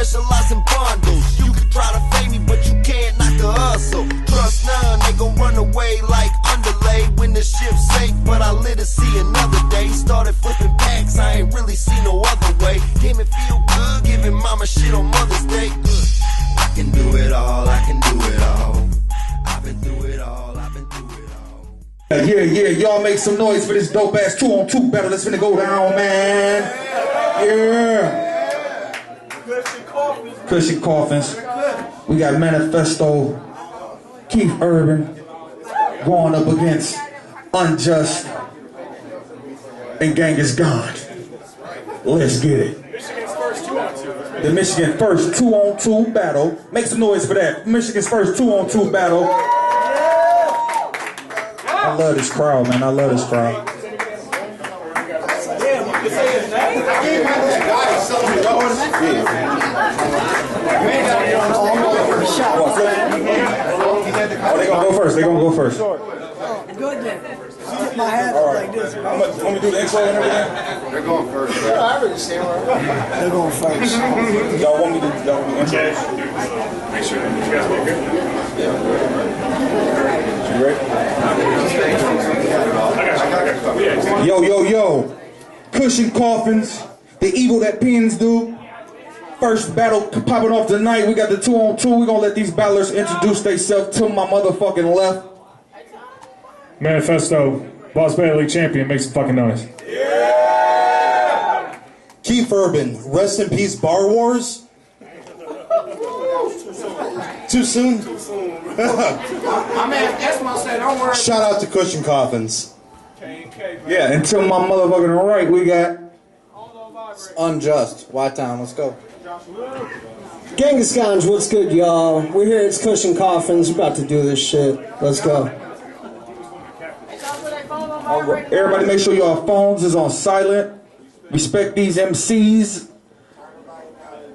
specialize in bundles. You can try to fake me, but you can't knock the hustle. Trust none, they gon' run away like underlay when the ship's safe, but I live to see another day. Started flipping packs, I ain't really seen no other way. Came and feel good, giving mama shit on Mother's Day. I can do it all, I can do it all. I've been through it all, I've been through it all. Yeah, y'all make some noise for this dope ass 2-on-2 battle that's finna go down, man. Yeah. Cushion coffins. We got Manifesto, Keef Urban going up against Unjust and Genghis Ganj. Let's get it. The Michigan first 2-on-2 battle. Make some noise for that. Michigan's first 2-on-2 battle. I love this crowd, man. I love this crowd. Oh, they gonna go first. They gonna go first. Good then. Tip my hat up like this. Want me to do the intro and everything? They're going first. Yeah, I already stand where they're going first. Y'all want me to do intro? Make sure you guys look good. Yeah. You ready? Yo. Cushion coffins. The evil that pins do. First battle popping off tonight. We got the 2-on-2. We're gonna let these battlers introduce themselves to my motherfucking left. Manifesto, Boss Battle League champion, make some fucking noise. Yeah! Keef Herbin, rest in peace, Bar Wars. Too soon? Too soon. I mean, that's what I said. Don't worry. Shout out to Cushion Coffins. KnK, Yeah, and to my motherfucking right, we got Unjust. Y-Town, let's go. Genghis Ganj, what's good, y'all? We're here, it's Cushion Coffins. We're about to do this shit. Let's go. Everybody make sure your phones is on silent. Respect these MCs.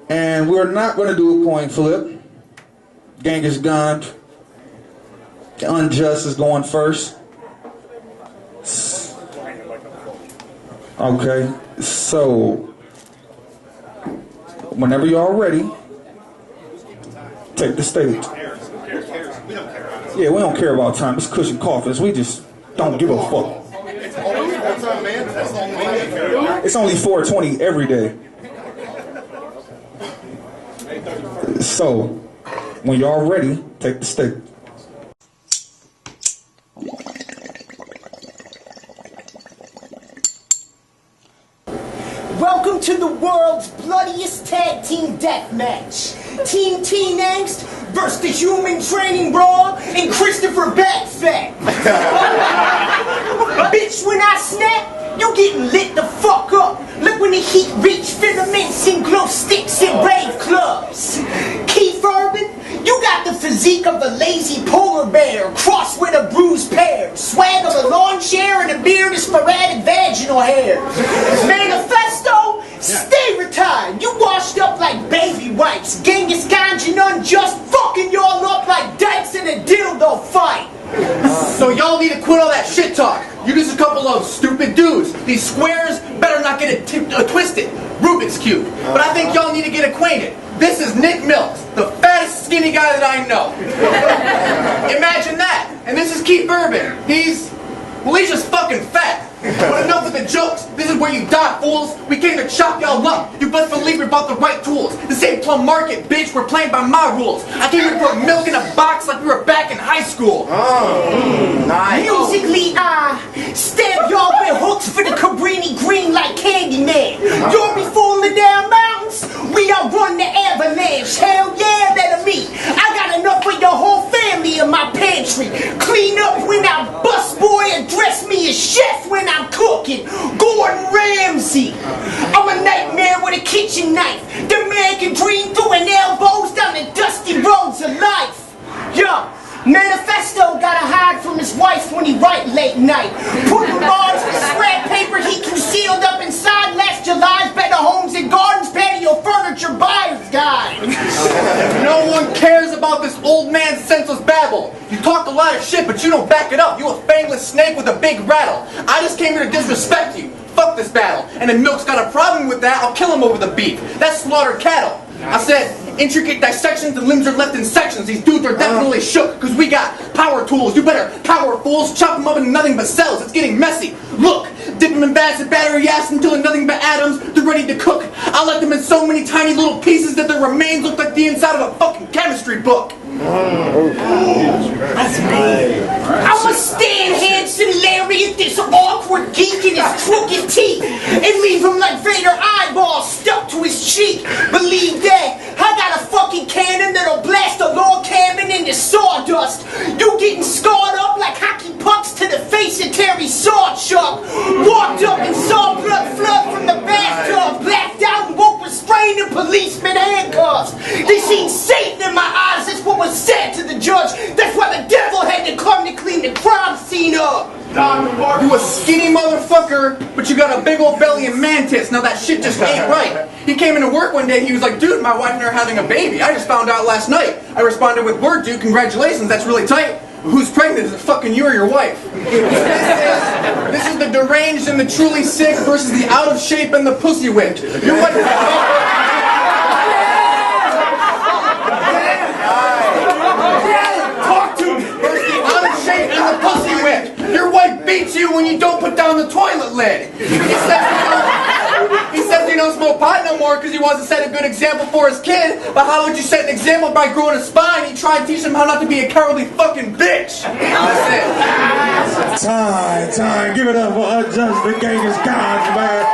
And we're not going to do a coin flip. Genghis Ganj. Unjust is going first. Okay, so whenever y'all ready, take the stage. Yeah, we don't care about time. It's Cushion Coffins. We just don't give a fuck. It's only 4:20 every day. So, when y'all ready, take the stage. Welcome to the world's bloodiest tag team death match. Team Teen Angst versus the Human Training Raw and Christopher Backfat. Bitch, when I snap, you getting lit the fuck up. Look when the heat reach filaments and glow sticks and rave clubs. Keef Herbin, you got the physique of a lazy polar bear crossed with a bruised pear. Swag of a lawn chair and a beard of sporadic vaginal hair. Manifesto, stay retired. You washed up like baby wipes. Genghis Ganj Unjust fucking y'all up like dykes in a dildo fight. So y'all need to quit all that shit talk. You just a couple of stupid dudes. These squares better not get it twisted. Rubik's Cube. But I think y'all need to get acquainted. This is Nick Mills, the fattest skinny guy that I know. Imagine that. And this is Keef Herbin. He's just fucking fat. But enough with the jokes. This is where you die, fools. We came to chop y'all up. You best believe we bought the right tools. This ain't plum market, bitch. We're playing by my rules. I came here to put milk in a box like we were back in high school. Nice. Musically, I stab y'all with hooks for the Cabrini green like Candyman. Y'all be falling down mountains. We outrun the avalanche. Hell yeah, that'll me. I got enough for your whole family in my pantry. Clean up when I bust, boy. Address me as chef when I'm cooking. Gordon Ramsay. I'm a nightmare with a kitchen knife. The man can dream through an elbows down the dusty roads of life. Yo, Manifesto gotta hide from his wife when he write late night. Putting bars with scrap paper he concealed up inside last July's Better Homes and Gardens patio furniture buyer's guide. No one cares about this old man's senseless babble. You talk a lot of shit, but you don't back it up. You a fangless snake with a big rattle. I just came here to disrespect you. Fuck this battle. And if Milk's got a problem with that, I'll kill him over the beef. That's slaughtered cattle. I said, intricate dissections and limbs are left in sections. These dudes are definitely shook because we got power tools. You better power fools, chop them up into nothing but cells. It's getting messy. Look, dip them in bags of battery acid until they're nothing but atoms. They're ready to cook. I let them in so many tiny little pieces that their remains look like the inside of a fucking chemistry book. That's me. I'ma stand Hanson Larry at this awkward geek in his crooked teeth and leave him like Vader eyeballs stuck to his cheek. Believe that. I got a fucking cannon that'll blast a log cabin into sawdust. You getting scarred up like hockey pucks to the face of Terry Sawchuck. Walked up and saw blood flood from the bathtub. Blacked out and woke restrained in policeman handcuffs. They seen Satan in my eyes. That's what was said to the judge. That's why the devil had to come to clean the crime scene up. You a skinny motherfucker, but you got a big old belly and mantis. Now that shit just ain't right. He came into work one day, he was like, dude, my wife and I are having a baby. I just found out last night. I responded with, word, dude, congratulations, that's really tight. Who's pregnant? Is it fucking you or your wife? This is the deranged and the truly sick versus the out of shape and the pussy whipped. Your wife talk to me. Versus the out of shape and the pussy whipped. Your wife beats you when you don't put down the toilet lid. He says he don't smoke pot no more because he wants to set a good example for his kid. But how would you set an example by growing a spine? You try and teach him how not to be a cowardly fucking bitch. That's it. Time. Give it up for Unjust and Gangis Khan, man.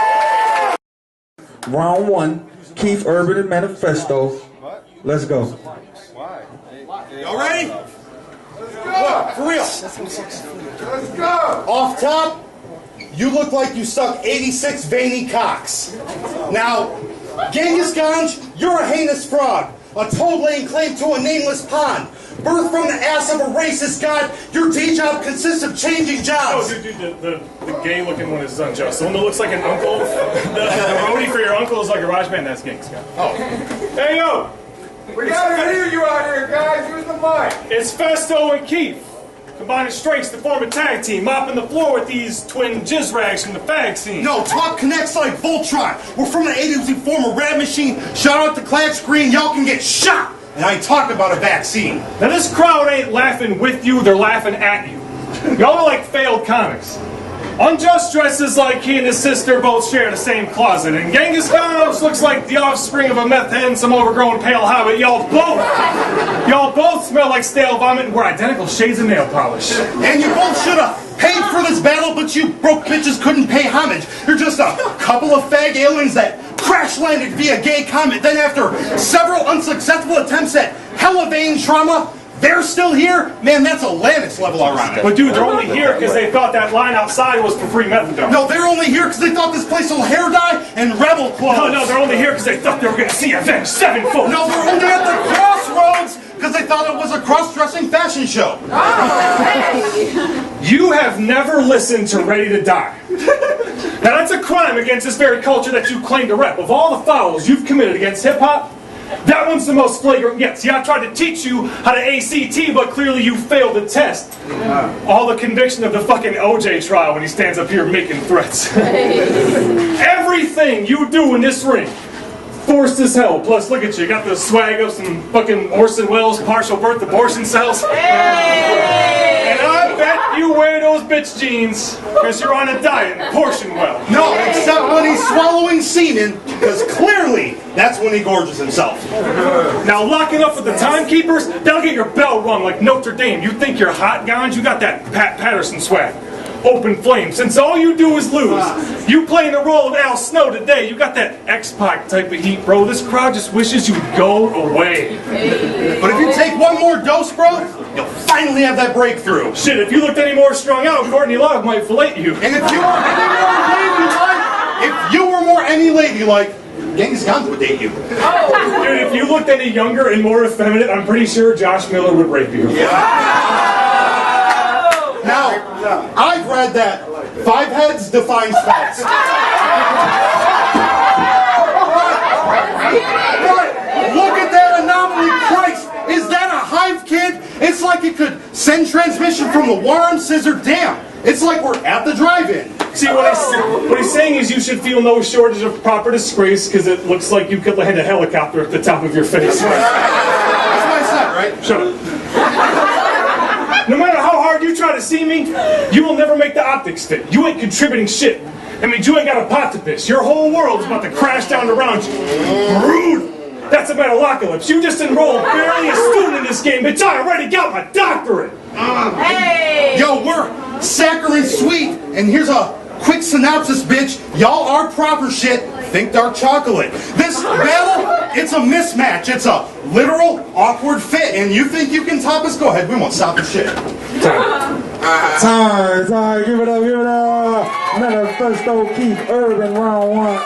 Round 1, Keef Urban and Manifesto. Let's go. Y'all ready? Look, for real. Let's go. Off top, you look like you suck 86 veiny cocks. Now, Genghis Ganj, you're a heinous fraud. A toad laying claim to a nameless pond. Birthed from the ass of a racist god, your day job consists of changing jobs. Oh, dude, the gay-looking one is Unjust. The one that looks like an uncle, the roadie for your uncle is like a garage band, that's Genghis Khan. Oh. Hey, yo! We gotta hear you out here, guys. Use the mic. It's Festo and Keith. Combining strengths to form a tag team, mopping the floor with these twin jizz rags from the fag scene. No, talk connects like Voltron. We're from the 80s, we form a rad machine. Shout out to Clash Screen, y'all can get shot. And I ain't talking about a vaccine. Now this crowd ain't laughing with you, they're laughing at you. Y'all are like failed comics. Unjust dresses like he and his sister both share the same closet, and Genghis Khan looks like the offspring of a meth head and some overgrown pale hobbit. Y'all both smell like stale vomit and wear identical shades of nail polish. And you both should have paid for this battle, but you broke bitches couldn't pay homage. You're just a couple of fag aliens that crash landed via gay comet. Then after several unsuccessful attempts at hella-vein trauma, they're still here? Man, that's Atlantis level ironic. But dude, they're only here because they thought that line outside was for free methadone. No, they're only here because they thought this place sold hair dye and rebel clothes. No, they're only here because they thought they were going to see Avenged Sevenfold. No, they're only at the crossroads because they thought it was a cross-dressing fashion show. You have never listened to Ready to Die. Now that's a crime against this very culture that you claim to rep. Of all the fouls you've committed against hip-hop, that one's the most flagrant yet. See, I tried to teach you how to ACT, but clearly you failed the test. All the conviction of the fucking OJ trial when he stands up here making threats. Everything you do in this ring, forced as hell. Plus, look at you, got the swag of some fucking Orson Welles partial birth abortion cells. And I bet you wear those bitch jeans because you're on a diet and portion well. No, except when he's swallowing semen, because clearly that's when he gorges himself. Now locking up with the timekeepers, that'll get your bell rung like Notre Dame. You think you're hot, Ganj? You got that Pat Patterson swag. Open flame. Since all you do is lose, you playing the role of Al Snow today. You got that X-Pac type of heat, bro. This crowd just wishes you'd go away. But if you take one more dose, bro, you'll finally have that breakthrough. Shit, if you looked any more strung out, Courtney Love might fillet you. And if you were more any ladylike, Genghis Khan would date you. Dude, if you looked any younger and more effeminate, I'm pretty sure Josh Miller would rape you. Now, I've read that 5 heads defines facts. Look at that anomaly, Christ! Is that a hive kid? It's like it could send transmission from the Warren Scissor Dam. It's like we're at the drive-in. See, what he's saying is you should feel no shortage of proper disgrace because it looks like you could land a helicopter at the top of your face. That's what I said, right? Shut up. No matter how hard you try to see me, you will never make the optics fit. You ain't contributing shit. I mean, you ain't got a pot to piss. Your whole world's about to crash down around you. Rude. That's a metalocalypse. You just enrolled barely a student in this game, bitch. I already got my doctorate. Hey! Yo, we're saccharine sweet, and here's a quick synopsis, bitch. Y'all are proper shit. Think dark chocolate. This battle, it's a mismatch. It's a literal awkward fit, and you think you can top us? Go ahead. We won't stop the shit. Time. Give it up, give it up. Manifesto Keith Urban, round one.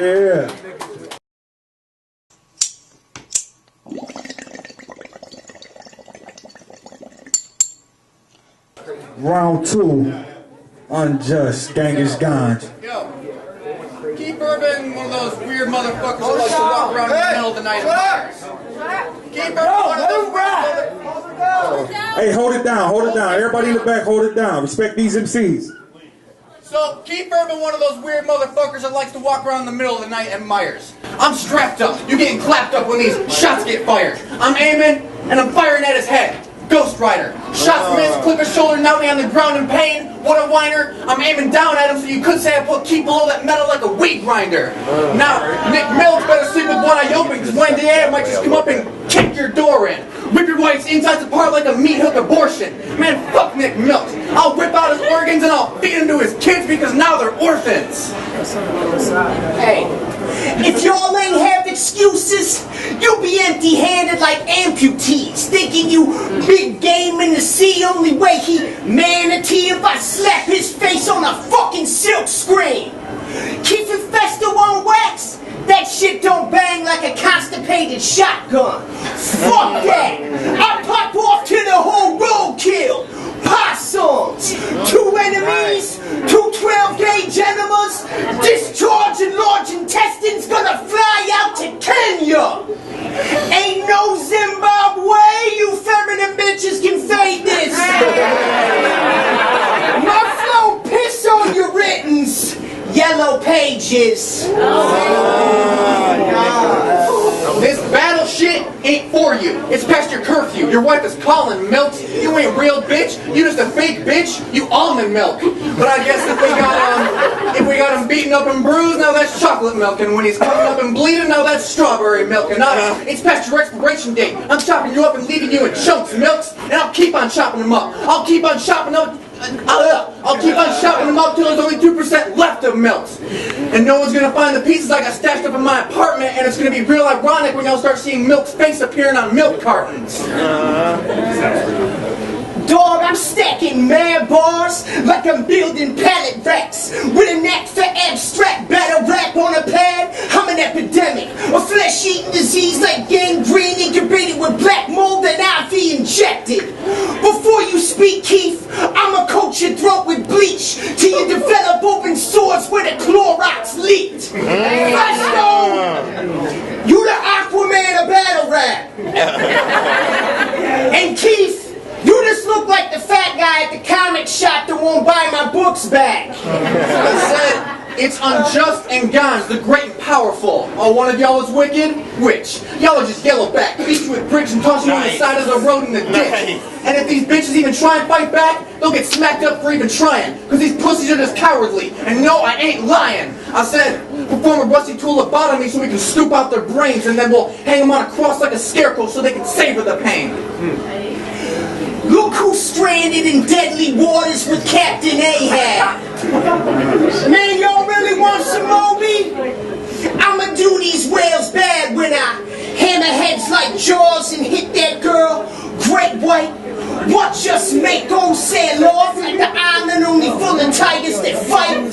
Yeah. Round two, Unjust, Genghis Ganj. Yo, Keef Herbin, one of those weird motherfuckers who likes to walk around in the middle of the night and fires. Keef Herbin, one of those weird motherfuckers. Hey, hold it down, hold it down. Everybody in the back, hold it down. Respect these MCs. So, Keef Herbin, one of those weird motherfuckers that likes to walk around in the middle of the night and Myers. I'm strapped up. You getting clapped up when these shots get fired. I'm aiming, and I'm firing at his head. Ghost Rider. Shots miss, clip his shoulder, knock me on the ground in pain. What a whiner. I'm aiming down at him so you could say I put Keef below that metal like a weed grinder. Now, Nick Mills better sleep with one eye open because one day I might just come up and kick your door in. Rip your wife's insides apart like a meat hook abortion. Man, fuck Nick Mills. I'll rip out his organs and I'll feed them to his kids because now they're orphans. Hey, if y'all ain't have excuses, you'll be empty-handed like amputees, thinking you big game in the sea. Only way he manatee if I slap his face on a fucking silk screen. Keep Manifesto on wax. That shit don't bang like a constipated shotgun. Fuck that. I pop off to the whole roadkill. Possums, 2 enemies, 2 12-gauge enemas, discharging large intestines, gonna fly out to Kenya. Ain't no Zimbabwe, you feminine bitches can fade this. My flow piss on your writtens. Yellow pages. This battle shit ain't for you. It's past your curfew. Your wife is calling, Milks. You ain't real, bitch. You just a fake bitch. You almond milk. But I guess if we got him beaten up and bruised, now that's chocolate milk. And when he's coming up and bleeding, now that's strawberry milk. And it's past your expiration date. I'm chopping you up and leaving you in chunks, Milks. And I'll keep on chopping them up. I'll keep on chopping them. I'll keep on chopping them up till there's only 2% left of Milks. And no one's gonna find the pieces I got stashed up in my apartment, and it's gonna be real ironic when y'all start seeing Milk's face appearing on milk cartons. Dog, I'm stacking mad bars like I'm building pallet racks. With a knack for abstract battle rap on a pad, I'm an epidemic. A flesh-eating disease like gangrene incubated with black mold and IV injected. Before you speak, Keef, I'ma coat your throat with bleach till you develop open sores where the Clorox leaked. Manifesto, you the Aquaman of battle rap. And Keef, you just look like the fat guy at the comic shop that won't buy my books back. I said, it's Unjust and Gangis, the great and powerful. Oh, one of y'all is wicked? Which? Y'all are just yellowback, beat you with bricks and toss you on the side of the road in the ditch. And if these bitches even try and fight back, they'll get smacked up for even trying. Because these pussies are just cowardly. And no, I ain't lying. I said, perform a rusty tool lobotomy so we can scoop out their brains and then we'll hang them on a cross like a scarecrow so they can savor the pain. Look who's stranded in deadly waters with Captain Ahab. Man, y'all really want some Moby? I'ma do these whales bad when I hammer heads like Jaws and hit that girl. Great white, watch us make old sail off like the island only full of tigers that fight.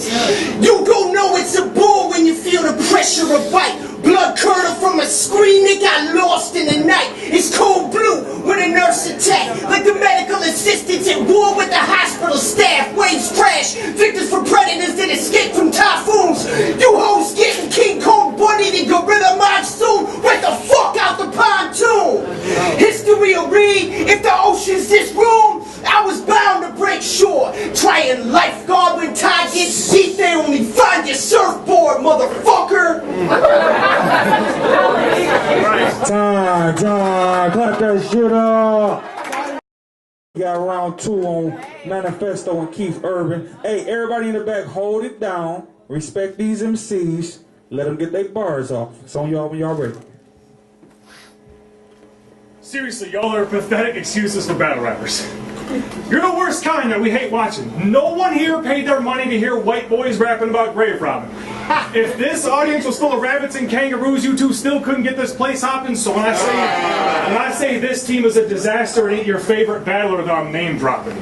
You gon' know it's a bull when you feel the pressure of bite. Blood curdle from a scream that got lost in the night. It's cold blue when a nurse attack. Like the medical assistants at war with the hospital staff. Waves crash, victims for predators that escape from typhoons. You hoes getting King Kong Bunny and Gorilla Monsoon. Wait the fuck out the pontoon. History will read, if the ocean's this room, I was bound to break shore. Trying lifeguard with Time, clap that shit up. We got round 2 on Manifesto and Keith Urban. Hey, everybody in the back, hold it down. Respect these MCs. Let them get their bars off. It's on y'all when y'all ready. Seriously, y'all are pathetic excuses for battle rappers. You're the worst kind that we hate watching. No one here paid their money to hear white boys rapping about grave robbing. If this audience was full of rabbits and kangaroos, you two still couldn't get this place hopping. So when I say this team is a disaster and ain't your favorite battler, that I'm name dropping.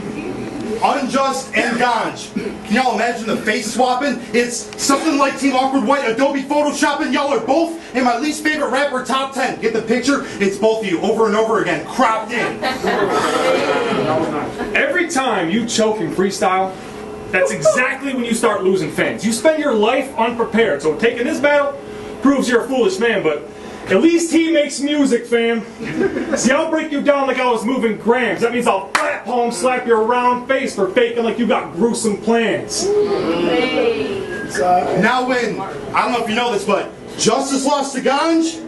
Unjust and Ganj. Can y'all imagine the face swapping? It's something like Team Awkward White, Adobe Photoshopping. Y'all are both in my least favorite rapper top 10. Get the picture? It's both of you over and over again, cropped in. Every time you choke in freestyle, that's exactly when you start losing fans. You spend your life unprepared, so taking this battle proves you're a foolish man, but at least he makes music, fam. See, I'll break you down like I was moving grams. That means I'll flat palm slap your round face for faking like you got gruesome plans. Now when, I don't know if you know this, but Justice lost to Ganj,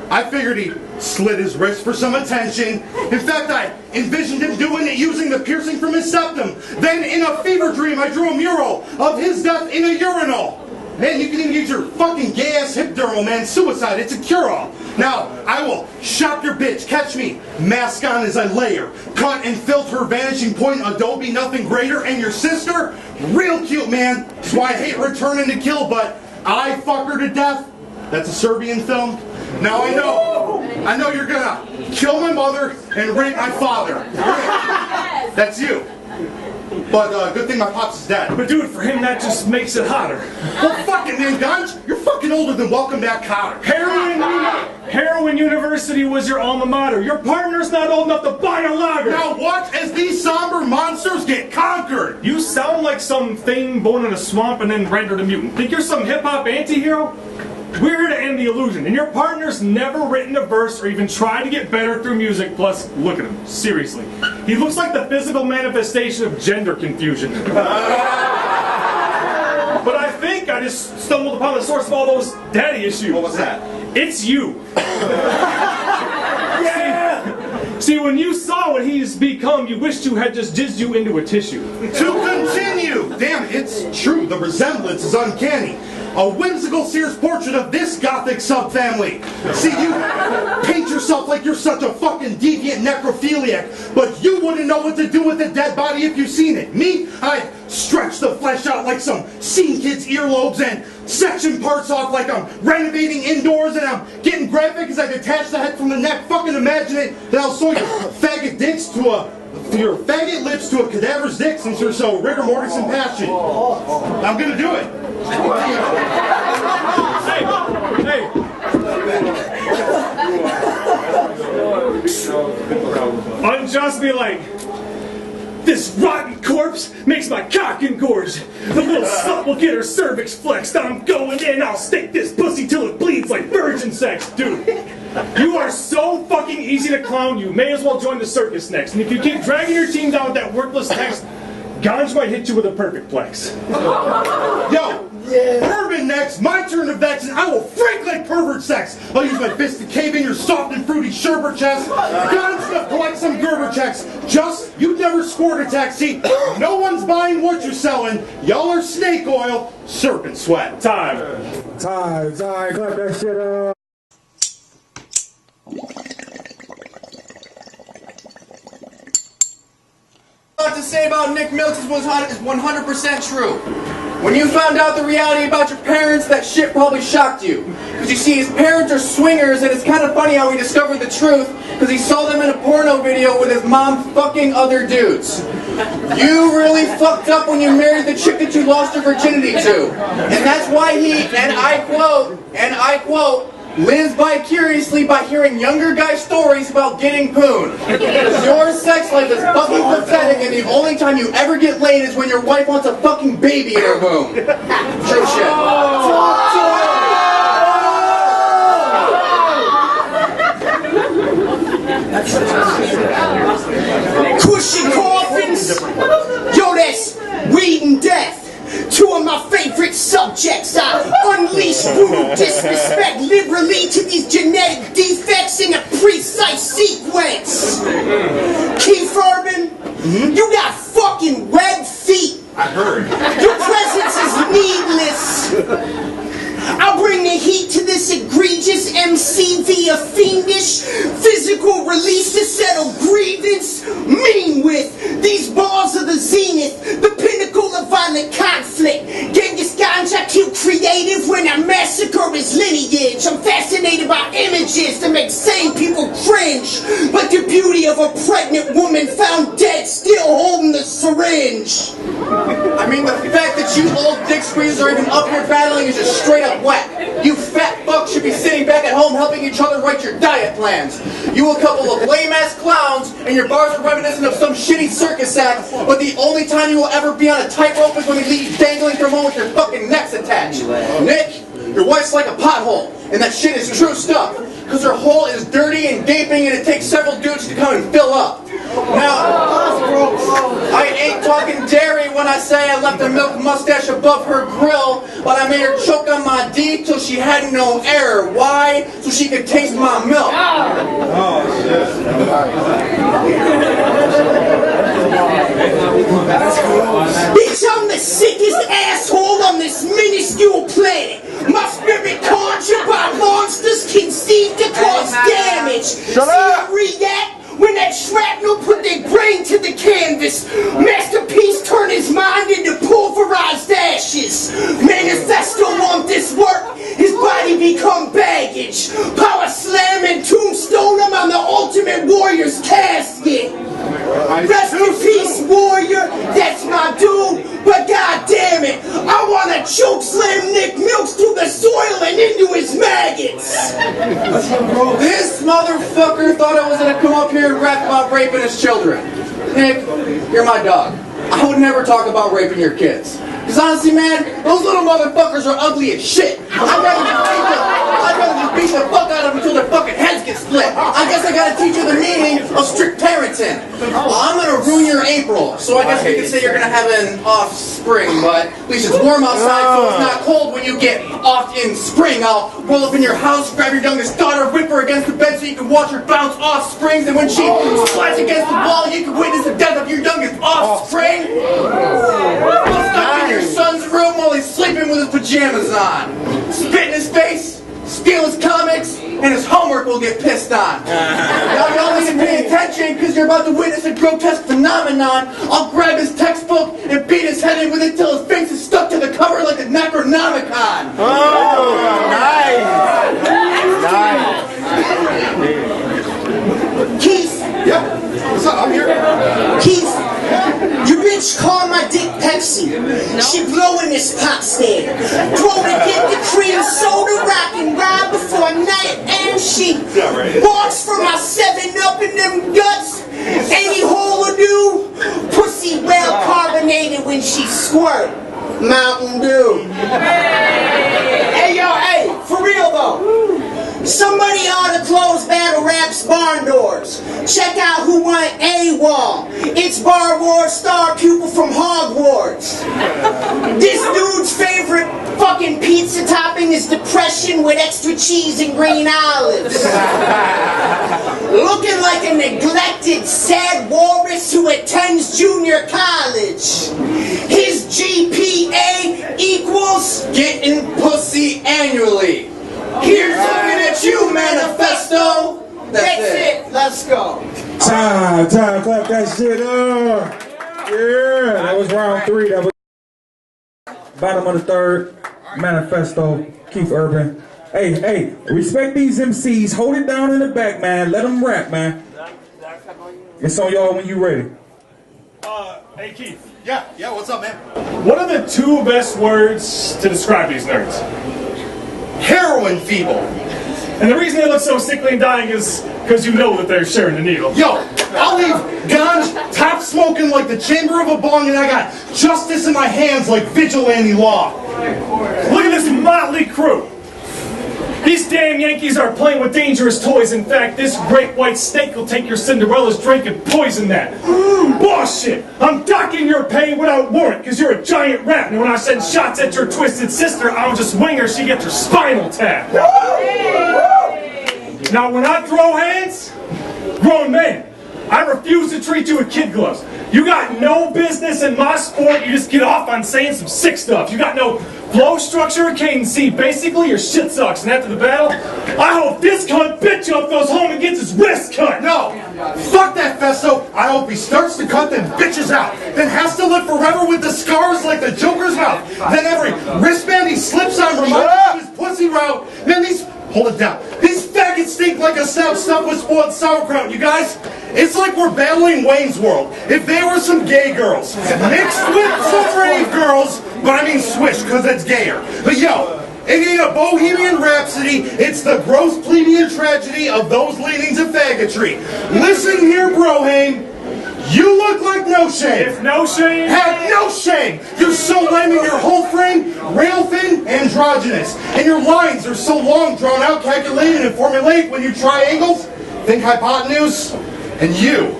I figured he slit his wrist for some attention. In fact, I envisioned him doing it using the piercing from his septum. Then in a fever dream, I drew a mural of his death in a urinal. Man, you can even use your fucking gay-ass hypodermal, man. Suicide, it's a cure-all. Now, I will shock your bitch, catch me, mask on as I layer, cut and filter her vanishing point, Adobe nothing greater, and your sister, real cute, man. That's why I hate Returning to Kill, but I fuck her to death. That's a Serbian film. Now I know you're gonna kill my mother and rape my father. That's you. But good thing my pops is dead. But dude, for him that just makes it hotter. Well, fuck it, man, Ganj. You're fucking older than Welcome Back Cotter. Heroin University was your alma mater. Your partner's not old enough to buy a lager. Now watch as these somber monsters get conquered. You sound like some thing born in a swamp and then rendered a mutant. Think you're some hip-hop anti-hero? We're here to end the illusion, and your partner's never written a verse or even tried to get better through music, plus, look at him, seriously. He looks like the physical manifestation of gender confusion. But I think I just stumbled upon the source of all those daddy issues. What was that? It's you. Yeah! See, when you saw what he's become, you wished you had just jizzed you into a tissue. To continue! Damn, it's true, the resemblance is uncanny. A whimsical Sears portrait of this gothic subfamily. See, you paint yourself like you're such a fucking deviant necrophiliac, but you wouldn't know what to do with a dead body if you seen it. Me, I'd stretch the flesh out like some scene kid's earlobes and section parts off like I'm renovating indoors, and I'm getting graphic as I detach the head from the neck. Fucking imagine it, then I'll sew your faggot lips to a cadaver's dick since you're so rigor mortis and passion. I'm gonna do it. Hey! Unjust be like, this rotten corpse makes my cock engorge. The little slut will get her cervix flexed. I'm going in, I'll stake this pussy till it bleeds like virgin sex. Dude, you are so fucking easy to clown, you may as well join the circus next. And if you keep dragging your team down with that worthless text, Ganj might hit you with a perfect plex. Yo, Herbin next, my turn to vex, and I will freak like pervert sex. I'll use my fist to cave in your soft and fruity sherbet chest. Ganj to collect some Gerber checks. Just, you'd never scored a taxi. No one's buying what you're selling. Y'all are snake oil, serpent sweat. Time, clap that shit up. What to say about Nick Milks is 100% true. When you found out the reality about your parents, that shit probably shocked you. Because you see, his parents are swingers, and it's kind of funny how he discovered the truth, because he saw them in a porno video with his mom fucking other dudes. You really fucked up when you married the chick that you lost your virginity to. And that's why he, and I quote, lives vicariously by hearing younger guys' stories about getting poon. Your sex life is fucking pathetic, and the only time you ever get laid is when your wife wants a fucking baby in her womb. True shit. Cushy coffins! Yo, that's weed and death! Two of my favorite subjects. I unleash brutal disrespect, did relate to these genetic defects in a precise sequence. Keef Herbin, you got fucking red feet. I heard. Your presence is needless. I'll bring the heat to this egregious MC via fiendish physical release to settle grievance. Mean with these balls of the zenith, the pinnacle of violent conflict. Genghis Ganj, I kill creative when I massacre his lineage. I'm fascinated by images that make sane people cringe, like the beauty of a pregnant woman found dead, still holding the syringe. I mean, the fact that you old dick squeezers are even up here battling is just straight up whack. You fat fucks should be sitting back at home helping each other write your diet plans. You a couple of lame-ass clowns, and your bars are reminiscent of some shitty circus act, but the only time you will ever be on a tightrope is when we leave you dangling from home with your fucking necks attached. Nick, your wife's like a pothole, and that shit is true stuff, because her hole is dirty and gaping and it takes several dudes to come and fill up. Now, I ain't talking dairy when I say I left a milk mustache above her grill, but I made her choke on my D till she had no air. Why? So she could taste my milk. Oh, shit. Bitch, I'm the sickest asshole on this minuscule planet. My spirit conjured by monsters conceived to cause damage. Shut up! React when that shrapnel put their brain to the canvas. Masterpiece turned his mind into pulverized ashes. Manifesto on this work, his body become baggage. Power slam and tombstone him on the ultimate warrior's casket. Rest in peace, warrior, that's my dude. But god damn it, I wanna choke slam Nick Milks through the soil and into his maggots. This motherfucker thought I was gonna come up here and rap about raping his children. Nick, you're my dog. I would never talk about raping your kids. Because honestly, man, those little motherfuckers are ugly as shit. I'd rather just beat the fuck out of them until their fucking heads get split. I guess I gotta teach you the meaning of strict parenting. I'm gonna ruin your April, so I guess we can say you're gonna have an offspring, but at least it's warm outside, so it's not cold when you get off in spring. I'll roll up in your house, grab your youngest daughter, whip her against the bed so you can watch her bounce off springs, and when she slides against the wall, you can witness the death of your youngest offspring. Your son's room while he's sleeping with his pajamas on. Spit in his face, steal his comics, and his homework will get pissed on. Now y'all need to pay attention because you're about to witness a grotesque phenomenon. I'll grab his textbook and beat his head in with it till his face is stuck to the cover like a Necronomicon. Oh, nice. Nice. Keith. Yeah. What's up? I'm here. Keith, your bitch called my dick Pepsi. She blowing this pop stand. Throw to get the cream soda, rock and ride before night, and she walks for my 7-Up in them guts. Any hole or do, pussy well carbonated when she squirt. Mountain Dew. Hey yo, hey, for real though. Somebody ought to close Battle Rap's barn doors. Check out who won AWOL. It's Bar Wars star pupil from Hogwarts. This dude's favorite fucking pizza topping is depression with extra cheese and green olives. Looking like a neglected, sad walrus who attends junior college. His GPA equals getting pussy annually. Here's looking at you, Manifesto. That's it. Let's go. Time, clap that shit up. Yeah, that was round 3. That was bottom of the 3rd. Manifesto, Keef Urban. Hey, respect these MCs. Hold it down in the back, man. Let them rap, man. It's on y'all when you ready. Hey Keith. Yeah, what's up, man? What are the 2 best words to describe these nerds? Heroin feeble. And the reason they look so sickly and dying is because you know that they're sharing the needle. Yo, I'll leave Ganj top smoking like the chamber of a bong, and I got justice in my hands like vigilante law. Look at this motley crew. These damn Yankees are playing with dangerous toys. In fact, this great white snake will take your Cinderella's drink and poison that. Bullshit! I'm docking your pay without warrant because you're a giant rat. And when I send shots at your twisted sister, I don't just wing her, she gets her spinal tap. Now, when I throw hands, grown man, I refuse to treat you with kid gloves. You got no business in my sport. You just get off on saying some sick stuff. You got no flow, structure, or cadence. Basically, your shit sucks. And after the battle, I hope this cunt bitch up goes home and gets his wrist cut. No! Fuck that Festo! I hope he starts to cut them bitches out, then has to live forever with the scars like the Joker's mouth. Then every wristband he slips on reminds him of his pussy route. Then these... Hold it down. These faggots stink like a sap stuffed with spoiled sauerkraut, you guys. It's like we're battling Wayne's World. If they were some gay girls, mixed with some brave girls, but I mean swish, because it's gayer. But yo, it ain't a Bohemian Rhapsody, it's the gross plebeian tragedy of those leanings of faggotry. Listen here, Brohane. You look like no shame. If no shame? Have no shame. You're so lame in your whole frame, rail thin, androgynous. And your lines are so long, drawn out, calculated, and formulate when you triangles. Think hypotenuse. And you.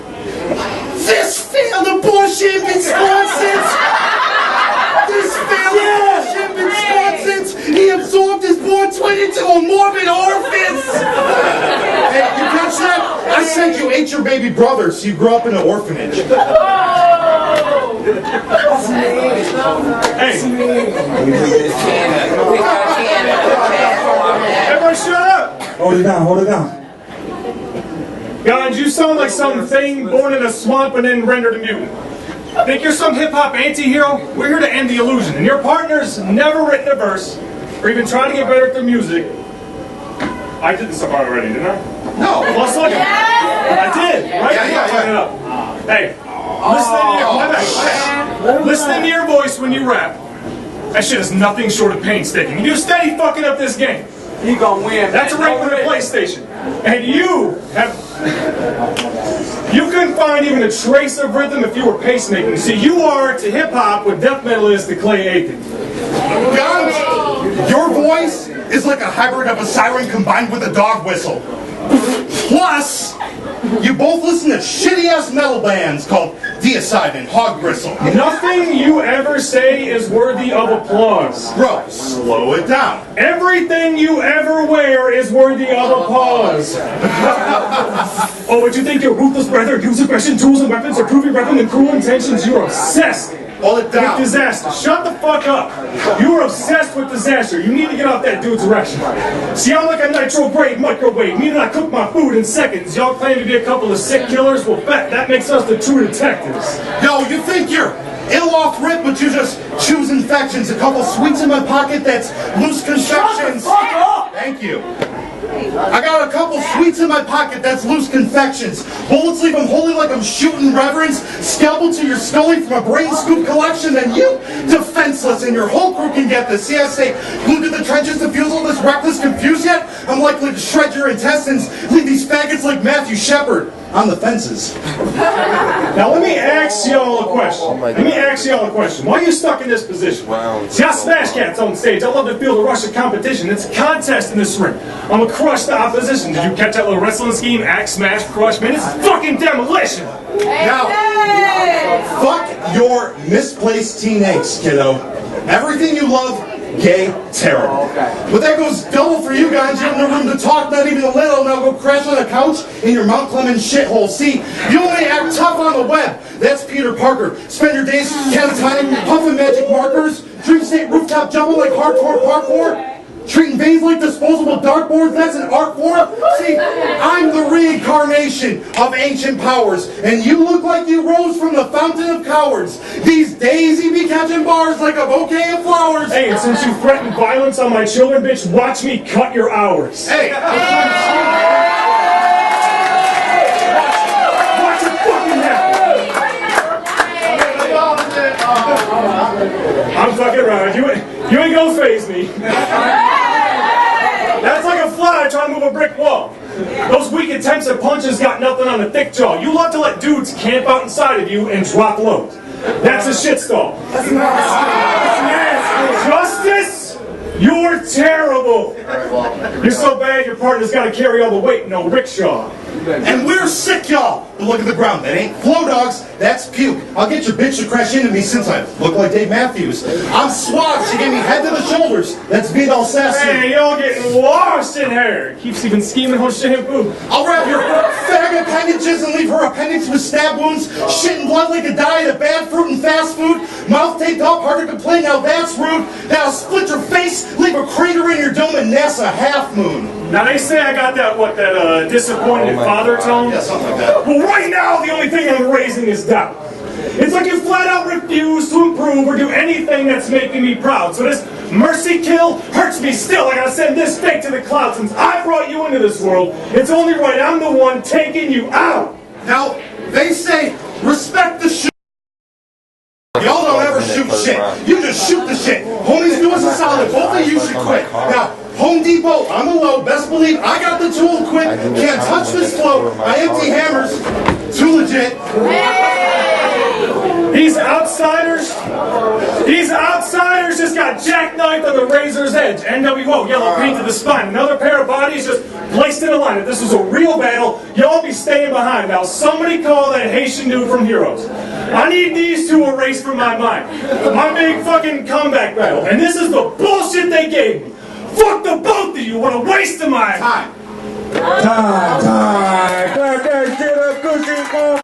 This failed abortion Wisconsin. This failed abortion Wisconsin. He absorbed his born twin into a morbid orifice. Hey, you catch that? I said you ate your baby brother, so you grew up in an orphanage. Hey. Everybody shut up. Hold it down, hold it down. Ganj, you sound like some thing born in a swamp and then rendered a mutant. Think you're some hip-hop anti-hero? We're here to end the illusion, and your partner's never written a verse, or even tried to get better at their music. I did this part already, didn't I? No. Well, let's look at it. I did, right? Yeah. Hey, listen to your voice when you rap. That shit is nothing short of painstaking. You steady fucking up this game. You gonna win. That's a regular PlayStation. And you couldn't find even a trace of rhythm if you were pacemaking. See, you are to hip-hop what death metal is to Clay Aiken. Ganj, your voice is like a hybrid of a siren combined with a dog whistle. Plus, you both listen to shitty-ass metal bands called Deicide and Hog Bristle. Nothing you ever say is worthy of applause. Bro, slow it down. Everything you ever wear is worthy of applause. Oh, but you think your ruthless brethren use aggression, tools, and weapons to prove your weapon and cruel intentions? You're obsessed. Hold it down. With disaster. Shut the fuck up. You are obsessed with disaster. You need to get off that dude's erection. See, I'm like a nitro-grade microwave. Meaning I cook my food in seconds. Y'all claim to be a couple of sick killers? Well, bet that makes us the true detectives. Yo, you think you're ill off rip, but you just choose infections. A couple sweets in my pocket that's loose confections. Shut the fuck up! Thank you. I got a couple sweets in my pocket that's loose confections. Bullets leave them holy like I'm shooting reverence. Scalpel to your scully from a brain scoop collection. And you, defenseless, and your whole crew can get this. See, I say, glued to the trenches to fuse all this reckless confused yet? I'm likely to shred your intestines. Leave these faggots like Matthew Shepard on the fences. Now let me ask y'all a question. Why are you stuck in this position? See, I smash cats on stage. I love to feel the rush of competition. It's a contest in this ring. I'm gonna crush the opposition. Did you catch that little wrestling scheme? Act, smash, crush. Man, this is fucking demolition. Now, fuck your misplaced teen angst, kiddo. Everything you love, gay terror. But that goes double for you guys. You have no room to talk, not even a little. Now go crash on a couch in your Mount Clemens shithole. See, you only act tough on the web. That's Peter Parker. Spend your days catatonic, puffing magic markers, dream state rooftop jumping like hardcore parkour. Treating veins like disposable dartboards, that's an art form. See, I'm the reincarnation of ancient powers, and you look like you rose from the fountain of cowards. These days you be catching bars like a bouquet of flowers. Hey, and since you threatened violence on my children, bitch, watch me cut your hours. Hey! Watch it fucking happen. I'm fucking right. You ain't gonna faze me. That's like a fly trying to move a brick wall. Those weak attempts at punches got nothing on a thick jaw. You love to let dudes camp out inside of you and drop loads. That's a shit stall. That's nasty. Justice? You're terrible. You're so bad your partner's got to carry all the weight, no rickshaw. And we're sick, y'all. But look at the ground. That ain't flow dogs. That's puke. I'll get your bitch to crash into me since I look like Dave Matthews. I'm suave. She gave me head to the shoulders. That's Vidal Sassy. Hey, y'all getting washed in hair. Keeps even scheming on shampoo. I'll wrap your fag appendages and leave her appendix with stab wounds, shit and blood like a diet of bad fruit and fast food, mouth taped up, hard to complain, now that's rude. Now I'll split your face, leave a crater in your dome, and NASA half moon. Now they say I got that, disappointed father tone? Yeah, something like that. Well, right now the only thing I'm raising is doubt. It's like you flat out refuse to improve or do anything that's making me proud. So this mercy kill hurts me still. I gotta send this fake to the clouds. Since I brought you into this world, it's only right I'm the one taking you out. Now, they say, respect the shit. Y'all don't ever shoot shit. You just shoot the shit. Homies, do us a solid. Both of you should quit. Now, Home Depot, on the low. Best believe I got the tool to quit. Can't touch this flow. I empty hammers. Too legit. These outsiders just got jackknifed on the razor's edge. NWO, yellow paint to the spine. Another pair of bodies just placed in a line. If this was a real battle, y'all be staying behind. Now somebody call that Haitian dude from Heroes. I need these two erased from my mind. My big fucking comeback battle. And this is the bullshit they gave me. Fuck the both of you. What a waste of my time. Time. Clap that shit up, Cushy.